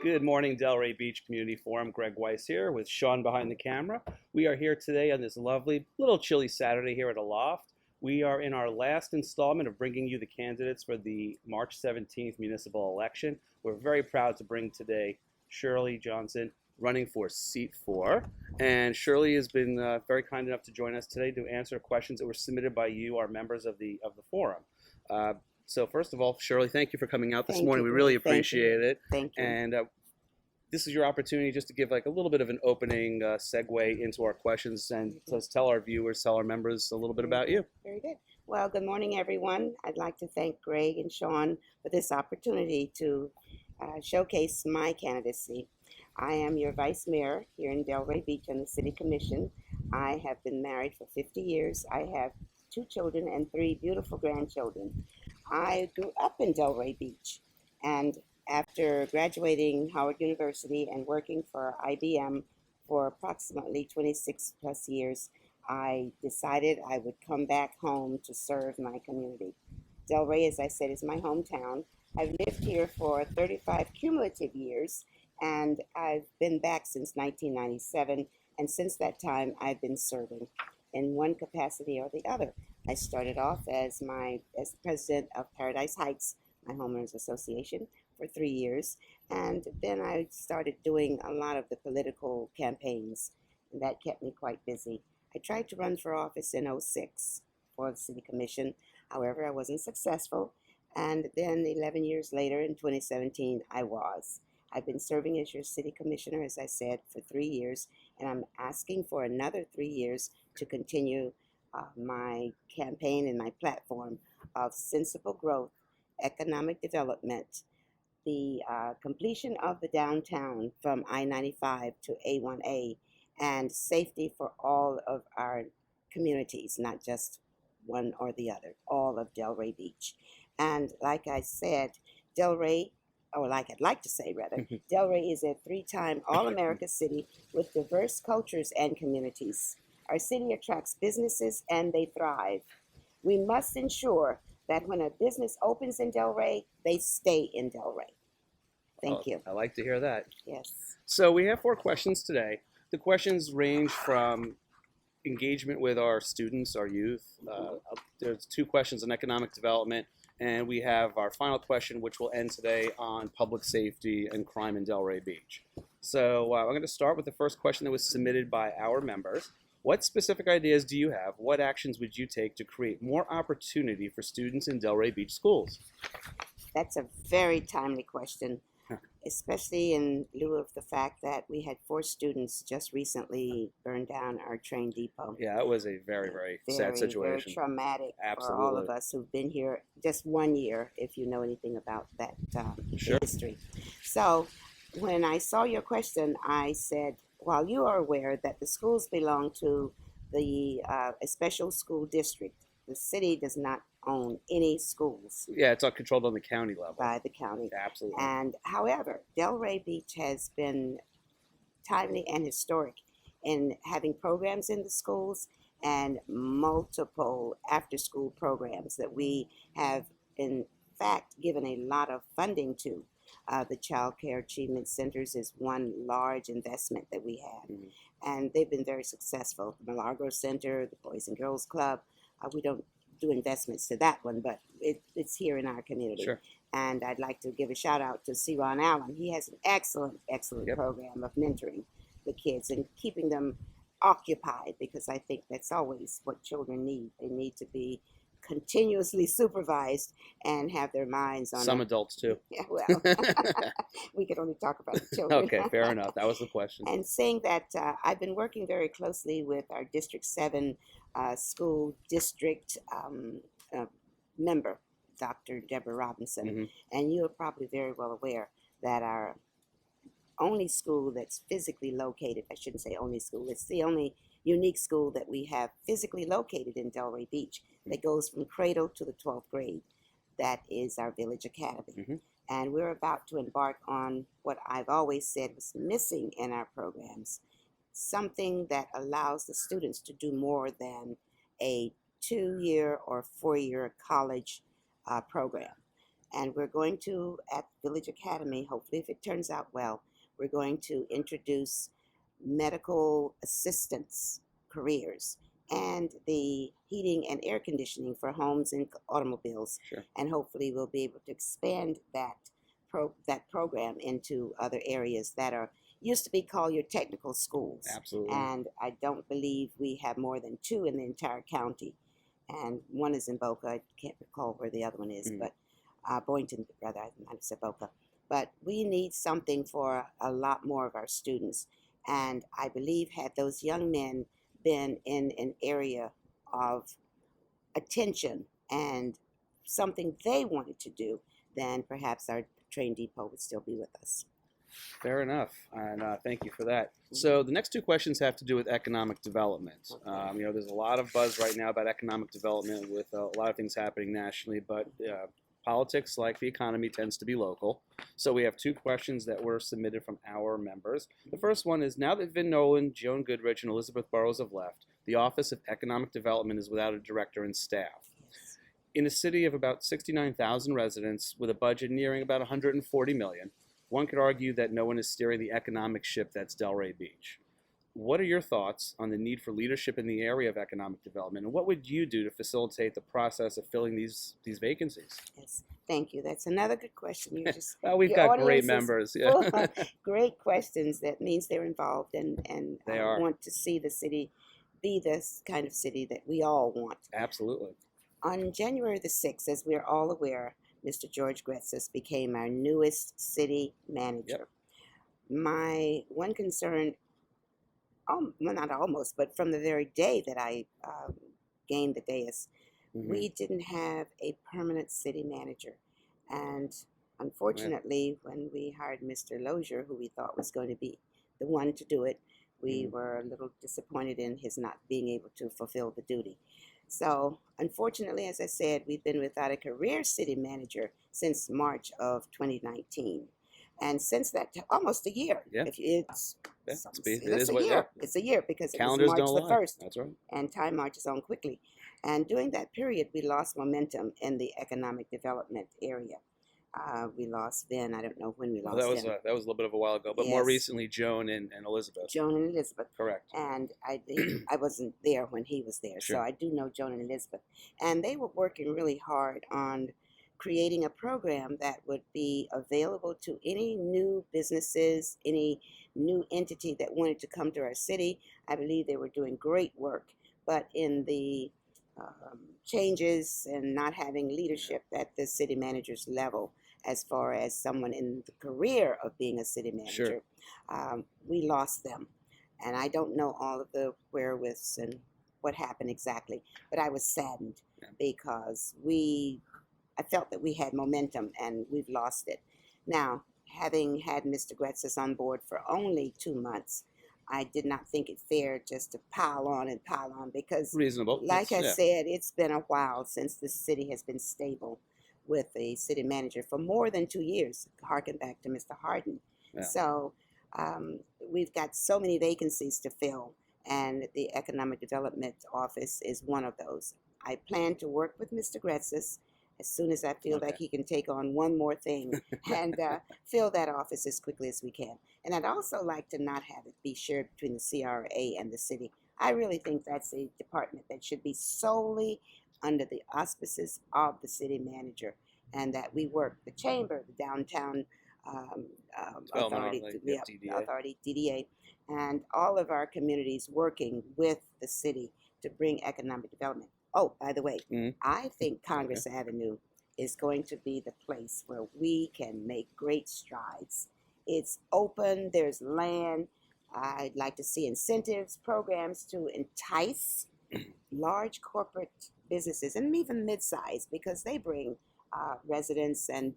Good morning, Delray Beach Community Forum. Gregg Weiss here with Sean behind the camera. We are here today on this lovely, little chilly Saturday here at Aloft. We are in our last installment of bringing you the candidates for the March 17th municipal election. We're very proud to bring today Shirley Johnson running for seat 4. And Shirley has been very kind enough to join us today to answer questions that were submitted by you, our members of the forum. So first of all, Shirley, thank you for coming out this morning. We really appreciate it. Thank you. And this is your opportunity just to give like a little bit of an opening segue into our questions and just tell our viewers, tell our members a little bit about you. Very good. Well, good morning, everyone. I'd like to thank Greg and Sean for this opportunity to showcase my candidacy. I am your vice mayor here in Delray Beach on the City Commission. I have been married for 50 years. I have 2 children and 3 beautiful grandchildren. I grew up in Delray Beach, and after graduating Howard University and working for IBM for approximately 26 plus years, I decided I would come back home to serve my community. Delray, as I said, is my hometown. I've lived here for 35 cumulative years, and I've been back since 1997, and since that time I've been serving in one capacity or the other. I started off as president of Paradise Heights, my homeowners association, for 3 years, and then I started doing a lot of the political campaigns, and that kept me quite busy. I tried to run for office in '06 for the City Commission. However, I wasn't successful, and then 11 years later in 2017 I was. I've been serving as your city commissioner, as I said, for 3 years, and I'm asking for another 3 years to continue my campaign and my platform of sensible growth, economic development, the completion of the downtown from I-95 to A1A, and safety for all of our communities, not just one or the other, all of Delray Beach. And like I said, Delray, or like I'd like to say rather, Delray is a 3-time All-America city with diverse cultures and communities. Our city attracts businesses and they thrive. We must ensure that when a business opens in Delray, they stay in Delray. Thank you. I like to hear that. Yes. So we have 4 questions today. The questions range from engagement with our students, our youth. There's 2 questions on economic development, and we have our final question, which will end today on public safety and crime in Delray Beach. So I'm going to start with the first question that was submitted by our members. What specific ideas do you have? What actions would you take to create more opportunity for students in Delray Beach schools? That's a very timely question, especially in lieu of the fact that we had 4 students just recently burn down our train depot. Yeah, it was a very, very sad situation. Very traumatic Absolutely. for all of us who've been here just 1 year, if you know anything about that Sure. history. So when I saw your question, I said, while you are aware that the schools belong to the a special school district, the city does not own any schools. Yeah, it's all controlled on the county level. By the county. Absolutely. And however, Delray Beach has been timely and historic in having programs in the schools and multiple after-school programs that we have, in fact, given a lot of funding to. The Child Care Achievement Centers is one large investment that we have, and they've been very successful. The Milagro Center, the Boys and Girls Club, we don't do investments to that one, but it's here in our community. Sure. And I'd like to give a shout out to C. Ron Allen. He has an excellent program of mentoring the kids and keeping them occupied, because I think that's always what children need. They need to be continuously supervised and have their minds on some adults too. Yeah, well, we could only talk about the children. Okay, fair enough. That was the question. And saying that, I've been working very closely with our District 7 school district member, Dr. Deborah Robinson, and you are probably very well aware that our only school that's physically located, I shouldn't say only school, it's the only unique school that we have physically located in Delray Beach that goes from cradle to the 12th grade. That is our Village Academy. And we're about to embark on what I've always said was missing in our programs, something that allows the students to do more than a 2-year or 4-year college program. And we're going to, at Village Academy, hopefully if it turns out well, we're going to introduce medical assistance careers and the heating and air conditioning for homes and automobiles. Sure. And hopefully we'll be able to expand that program into other areas that are used to be called your technical schools. Absolutely. And I don't believe we have more than 2 in the entire county. And one is in Boca. I can't recall where the other one is, but Boynton, rather, I might have said Boca. But we need something for a lot more of our students. And I believe had those young men been in an area of attention and something they wanted to do, then perhaps our train depot would still be with us. Fair enough, and thank you for that. So the next 2 questions have to do with economic development. Okay. There's a lot of buzz right now about economic development with a lot of things happening nationally, but politics, like the economy, tends to be local. So we have 2 questions that were submitted from our members. The first one is, now that Vin Nolan, Joan Goodrich, and Elizabeth Burrows have left, the Office of Economic Development is without a director and staff. In a city of about 69,000 residents with a budget nearing about $140 million, one could argue that no one is steering the economic ship that's Delray Beach. What are your thoughts on the need for leadership in the area of economic development, and what would you do to facilitate the process of filling these vacancies? Yes, thank you. That's another good question. You just Well, we've your got great audience is members. full Yeah. of great questions. That means they're involved and They are. want to see the city be this kind of city that we all want. Absolutely. On January the 6th, as we're all aware, Mr. George Gretzis became our newest city manager. Yep. My one concern, well, not almost, but from the very day that I gained the dais, we didn't have a permanent city manager. And unfortunately, when we hired Mr. Lozier, who we thought was going to be the one to do it, we were a little disappointed in his not being able to fulfill the duty. So, unfortunately, as I said, we've been without a career city manager since March of 2019. And since that, almost a year. Yeah. It's a year. Yeah. It's a year because it Calendars was March don't the lie. 1st. That's right. And time marches on quickly. And during that period, we lost momentum in the economic development area. We lost Vin. I don't know when we lost Well, that Vin. was a little bit of a while ago, but more recently, Joan and Elizabeth. Joan and Elizabeth. Correct. And I wasn't there when he was there, Sure. so I do know Joan and Elizabeth. And they were working really hard on creating a program that would be available to any new businesses, any new entity that wanted to come to our city. I believe they were doing great work, but in the changes and not having leadership at the city manager's level, as far as someone in the career of being a city manager, we lost them. And I don't know all of the wherewiths and what happened exactly, but I was saddened because I felt that we had momentum and we've lost it. Now, having had Mr. Gretzis on board for only 2 months, I did not think it fair just to pile on because, reasonable. like I said, it's been a while since the city has been stable with a city manager for more than 2 years, harken back to Mr. Harden. Yeah. So we've got so many vacancies to fill, and the Economic Development Office is one of those. I plan to work with Mr. Gretzis as soon as I feel like he can take on one more thing and fill that office as quickly as we can. And I'd also like to not have it be shared between the CRA and the city. I really think that's a department that should be solely under the auspices of the city manager, and that we work the chamber, the downtown authority, DDA, and all of our communities working with the city to bring economic development. Oh, by the way, I think Congress Avenue is going to be the place where we can make great strides. It's open, there's land. I'd like to see incentives, programs to entice large corporate businesses and even mid-size, because they bring residents and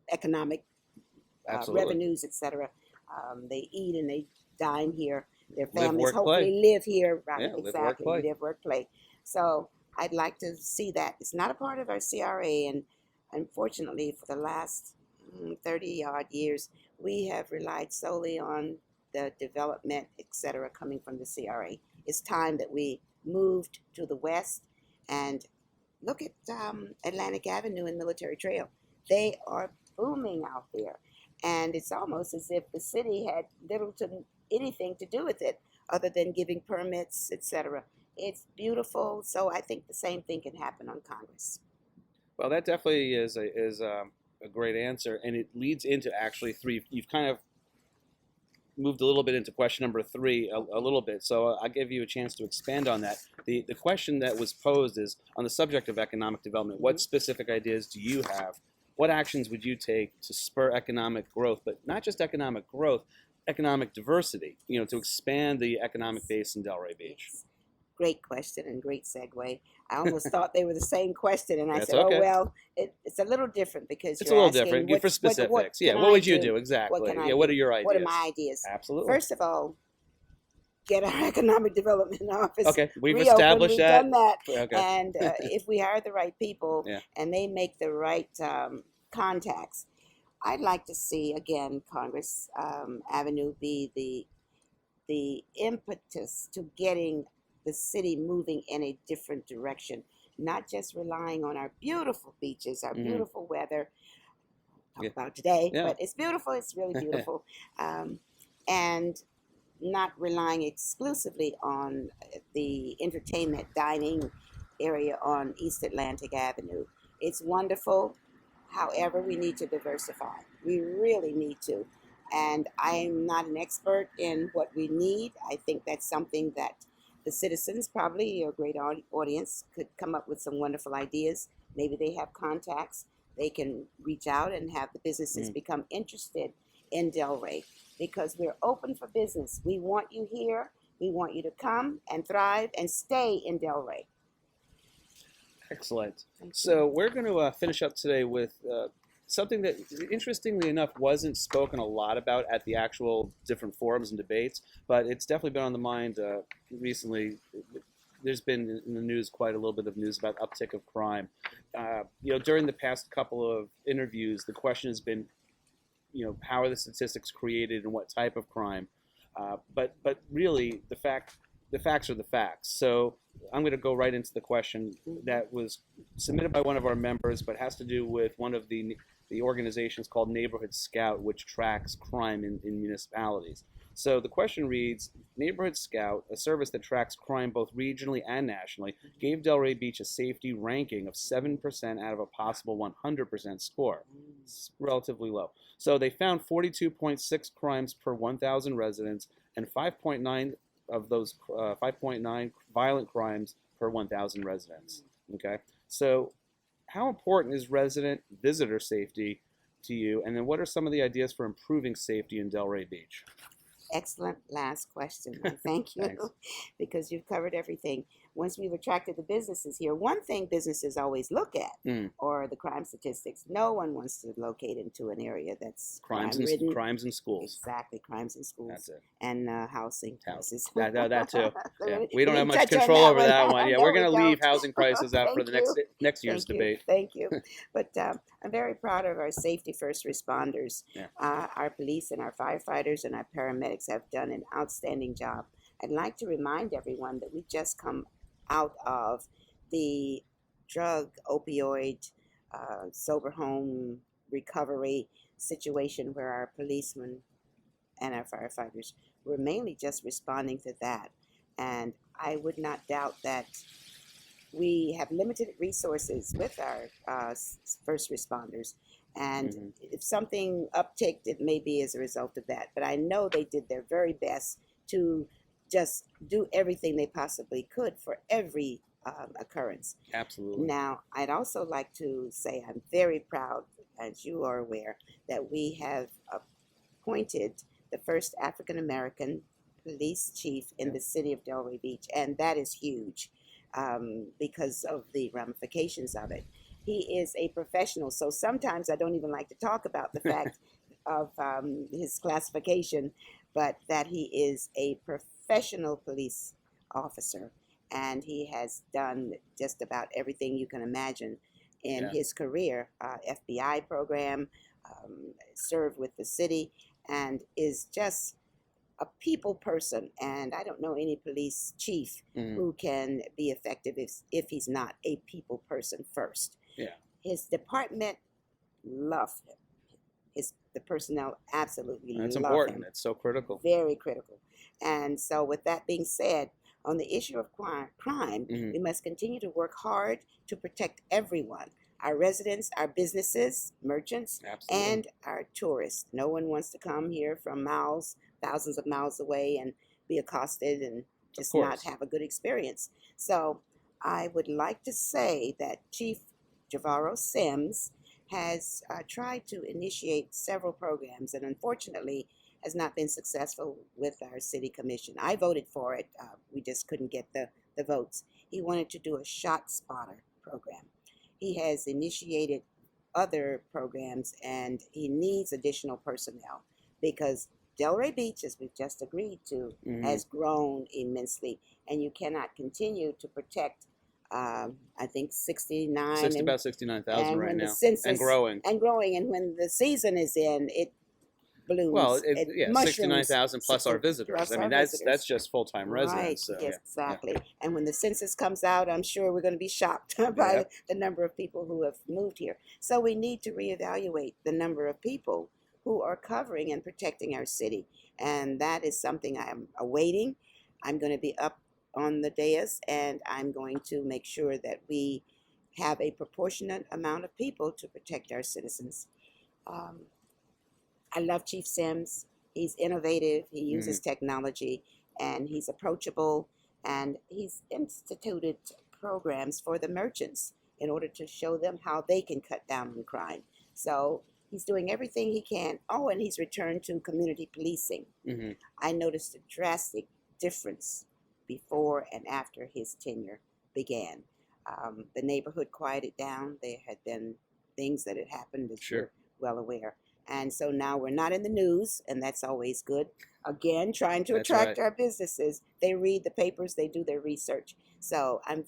economic revenues, etc. They eat and they dine here. Their families hopefully live here. Right, yeah, exactly. Live, work, play. So I'd like to see that. It's not a part of our CRA, and unfortunately for the last 30-odd years, we have relied solely on the development, etc., coming from the CRA. It's time that we moved to the west and look at Atlantic Avenue and Military Trail. They are booming out there. And it's almost as if the city had little to anything to do with it other than giving permits, etc. It's beautiful. So I think the same thing can happen on Congress. Well, that definitely is a great answer, and it leads into actually three. You've kind of moved a little bit into question number three a little bit, so I'll give you a chance to expand on that. The question that was posed is on the subject of economic development. What specific ideas do you have? What actions would you take to spur economic growth, but not just economic growth, economic diversity, to expand the economic base in Delray Beach? Great question and great segue. I almost thought they were the same question, and I That's said, okay. "Oh well, it's a little different because It's you're a little asking different. what, For specifics, what what would you do exactly? What can I What do? are your ideas? What are my ideas? Absolutely. First of all, get our economic development office. Okay, we've reopened. established We've that. done that, Okay. and if we hire the right people Yeah. and they make the right contacts, I'd like to see again Congress Avenue be the impetus to getting the city moving in a different direction, not just relying on our beautiful beaches, our beautiful weather. Talk about today, but it's beautiful. It's really beautiful, and not relying exclusively on the entertainment dining area on East Atlantic Avenue. It's wonderful. However, we need to diversify. We really need to. And I'm not an expert in what we need. I think that's something that the citizens, probably your great audience, could come up with some wonderful ideas. Maybe they have contacts. They can reach out and have the businesses become interested in Delray, because we're open for business. We want you here. We want you to come and thrive and stay in Delray. Excellent. So we're going to finish up today with something that, interestingly enough, wasn't spoken a lot about at the actual different forums and debates, but it's definitely been on the mind recently. There's been in the news quite a little bit of news about uptick of crime. During the past couple of interviews, the question has been, how are the statistics created and what type of crime? But really, the facts are the facts. So I'm going to go right into the question that was submitted by one of our members, but has to do with one of the organizations called Neighborhood Scout, which tracks crime in municipalities. So the question reads, Neighborhood Scout, a service that tracks crime both regionally and nationally, gave Delray Beach a safety ranking of 7% out of a possible 100% score. It's relatively low. So they found 42.6 crimes per 1,000 residents and 5.9 of those 5.9 violent crimes per 1,000 residents. Okay, so how important is resident visitor safety to you, and then what are some of the ideas for improving safety in Delray Beach? Excellent last question. Thank you, because you've covered everything. Once we've attracted the businesses here, one thing businesses always look at are the crime statistics. No one wants to locate into an area that's crime-ridden. Crimes in schools. Exactly, crimes in schools. That's it. And housing prices. That too. Yeah. So we don't have much control over that one. Yeah, we're going to leave housing prices out for the next year's debate. Thank you. But I'm very proud of our safety first responders. Yeah. Our police and our firefighters and our paramedics have done an outstanding job. I'd like to remind everyone that we just come out of the drug opioid sober home recovery situation where our policemen and our firefighters were mainly just responding to that. And I would not doubt that we have limited resources with our first responders. And if something upticked, it may be as a result of that. But I know they did their very best to just do everything they possibly could for every occurrence. Absolutely. Now, I'd also like to say I'm very proud, as you are aware, that we have appointed the first African-American police chief in the city of Delray Beach, and that is huge because of the ramifications of it. He is a professional, so sometimes I don't even like to talk about the fact of his classification, but that he is a professional police officer, and he has done just about everything you can imagine in his career. FBI program, served with the city, and is just a people person. And I don't know any police chief who can be effective if he's not a people person first. Yeah. His department love him. The personnel absolutely That's love important. him. It's so critical. Very critical. And so with that being said, on the issue of crime, we must continue to work hard to protect everyone, our residents, our businesses, merchants, Absolutely. and our tourists. No one wants to come here from miles, thousands of miles away and be accosted and just not have a good experience. So I would like to say that Chief Javaro Sims has tried to initiate several programs and unfortunately has not been successful with our city commission. I voted for it. We just couldn't get the votes. He wanted to do a shot spotter program. He has initiated other programs and he needs additional personnel because Delray Beach, as we've just agreed to, has grown immensely, and you cannot continue to protect I think about 69,000 right now, and growing. And growing, and when the season is in, it blooms. Well, mushrooms. 69,000 plus our visitors. Plus I mean, our that's visitors. just full-time residents. Right. So, Yes, exactly. Yeah. And when the census comes out, I'm sure we're going to be shocked by the number of people who have moved here. So we need to reevaluate the number of people who are covering and protecting our city, and that is something I am awaiting. I'm going to be up on the dais, and I'm going to make sure that we have a proportionate amount of people to protect our citizens. I love Chief Sims. He's innovative, he uses technology, and he's approachable, and he's instituted programs for the merchants in order to show them how they can cut down on crime. So he's doing everything he can. Oh, and he's returned to community policing. I noticed a drastic difference before and after his tenure began. The neighborhood quieted down. There had been things that had happened, as you're well aware. And so now we're not in the news, and that's always good. Again, trying to attract our businesses. They read the papers, they do their research. So I'm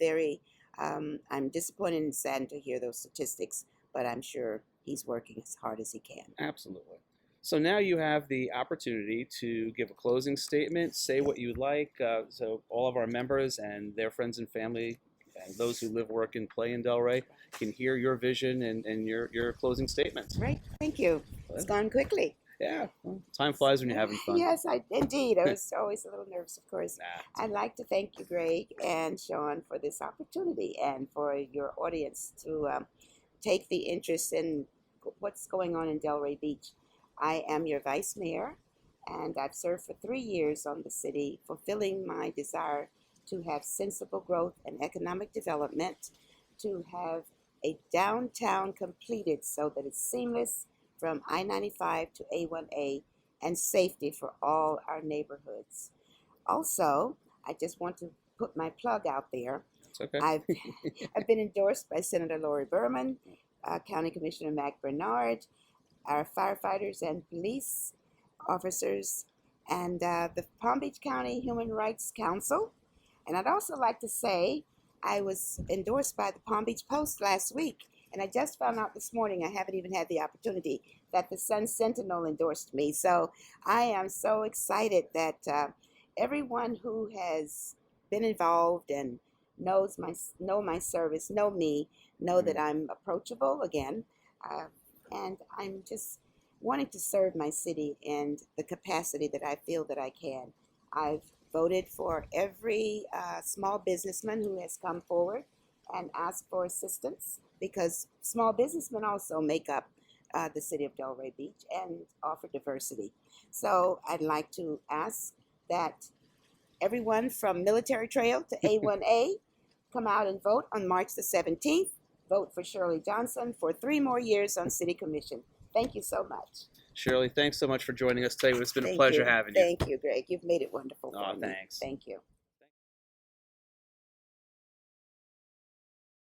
I'm disappointed and saddened to hear those statistics, but I'm sure he's working as hard as he can. Absolutely. So now you have the opportunity to give a closing statement, say what you like, so all of our members and their friends and family and those who live, work, and play in Delray can hear your vision and your closing statements. Right. Thank you. It's gone quickly. Yeah. Well, time flies when you're having fun. Yes, indeed. I was always a little nervous, of course. I'd like to thank you, Gregg and Sean, for this opportunity and for your audience to take the interest in what's going on in Delray Beach. I am your vice mayor, and I've served for 3 years on the city, fulfilling my desire to have sensible growth and economic development, to have a downtown completed so that it's seamless from I-95 to A1A and safety for all our neighborhoods. Also, I just want to put my plug out there. It's okay. I've been endorsed by Senator Lori Berman, County Commissioner Mac Bernard, our firefighters and police officers, and the Palm Beach County Human Rights Council. And I'd also like to say I was endorsed by the Palm Beach Post last week, and I just found out this morning, I haven't even had the opportunity, that the Sun Sentinel endorsed me. So I am so excited that everyone who has been involved and know my service, know me, know that I'm approachable again, and I'm just wanting to serve my city in the capacity that I feel that I can. I've voted for every small businessman who has come forward and asked for assistance, because small businessmen also make up the city of Delray Beach and offer diversity. So I'd like to ask that everyone from Military Trail to A1A come out and vote on March the 17th. Vote for Shirley Johnson for 3 more years on City Commission. Thank you so much. Shirley, thanks so much for joining us today. It's been a pleasure having you. Thank you, Gregg. You've made it wonderful for me. Thanks. Thank you.